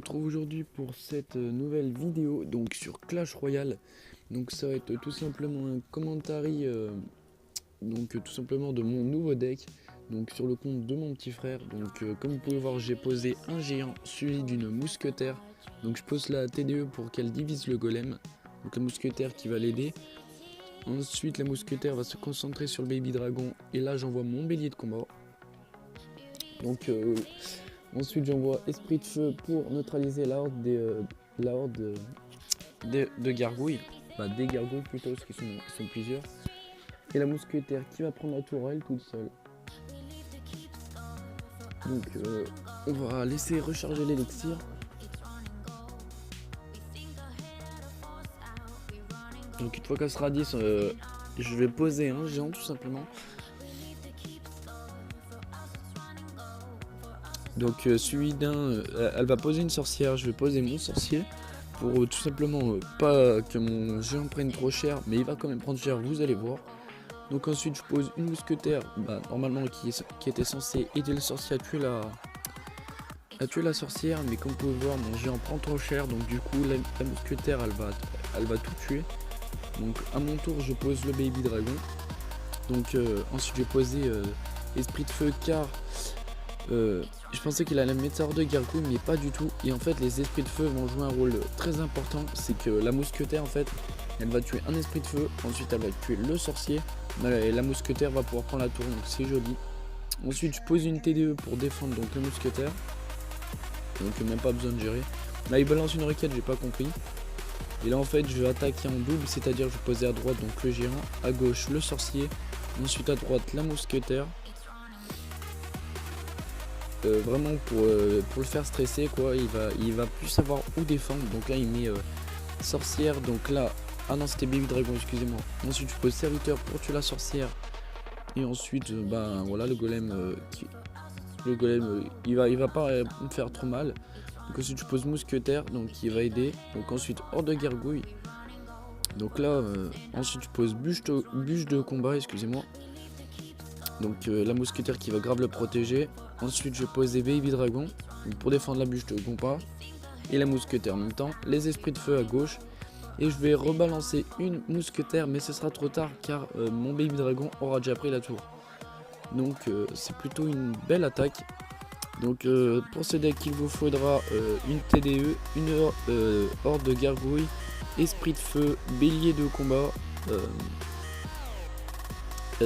retrouve aujourd'hui pour cette nouvelle vidéo donc sur Clash Royale. Donc ça va être tout simplement un commentary tout simplement de mon nouveau deck donc sur le compte de mon petit frère. Donc comme vous pouvez voir, j'ai posé un géant suivi d'une mousquetaire. Donc je pose la TDE pour qu'elle divise le golem. Donc la mousquetaire qui va l'aider. Ensuite la mousquetaire va se concentrer sur le baby dragon et là j'envoie mon bélier de combat. Donc ensuite j'envoie esprit de feu pour neutraliser la horde de gargouilles. Des gargouilles plutôt, parce qu'ils sont plusieurs. Et la mousquetaire qui va prendre la tourelle toute seule. Donc on va laisser recharger l'élixir. Donc une fois qu'elle sera à 10, je vais poser un géant tout simplement. Donc suivi d'un, elle va poser une sorcière, je vais poser mon sorcier pour tout simplement pas que mon géant prenne trop cher, mais il va quand même prendre cher, vous allez voir. Donc ensuite je pose une mousquetaire, normalement qui était censée aider le sorcier à tuer la sorcière, mais comme vous pouvez voir mon géant prend trop cher, donc du coup la mousquetaire elle va tout tuer. Donc à mon tour je pose le baby dragon. Donc ensuite je vais poser esprit de feu car je pensais qu'il allait mettre sa horde de gargouilles, mais pas du tout. Et en fait les esprits de feu vont jouer un rôle très important. C'est que la mousquetaire en fait elle va tuer un esprit de feu, ensuite elle va tuer le sorcier et la mousquetaire va pouvoir prendre la tour, donc c'est joli. Ensuite je pose une TDE pour défendre donc le mousquetaire, donc même pas besoin de gérer. Là il balance une requête, j'ai pas compris. Et là en fait je vais attaquer en double, c'est à dire je vais poser à droite donc le géant, à gauche le sorcier, ensuite à droite la mousquetaire. Vraiment pour le faire stresser quoi, il va plus savoir où défendre. Donc là il met sorcière, donc là, ah non c'était baby dragon, excusez-moi. Ensuite je pose serviteur pour tuer la sorcière. Et ensuite voilà le golem, il va pas me faire trop mal. Donc ensuite je pose mousquetaire, donc qui va aider. Donc ensuite horde de gargouille. Donc là ensuite je pose bûche de combat, excusez-moi. Donc la mousquetaire qui va grave le protéger. Ensuite je pose des baby dragons pour défendre la bûche de combat et la mousquetaire en même temps. Les esprits de feu à gauche. Et je vais rebalancer une mousquetaire, mais ce sera trop tard car mon baby dragon aura déjà pris la tour. Donc c'est plutôt une belle attaque. Donc pour ce deck il vous faudra une TDE, une horde de gargouilles, esprit de feu, bélier de combat,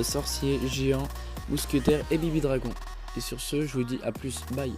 sorcier, géant, mousquetaire et baby dragon. Et sur ce je vous dis à plus, bye.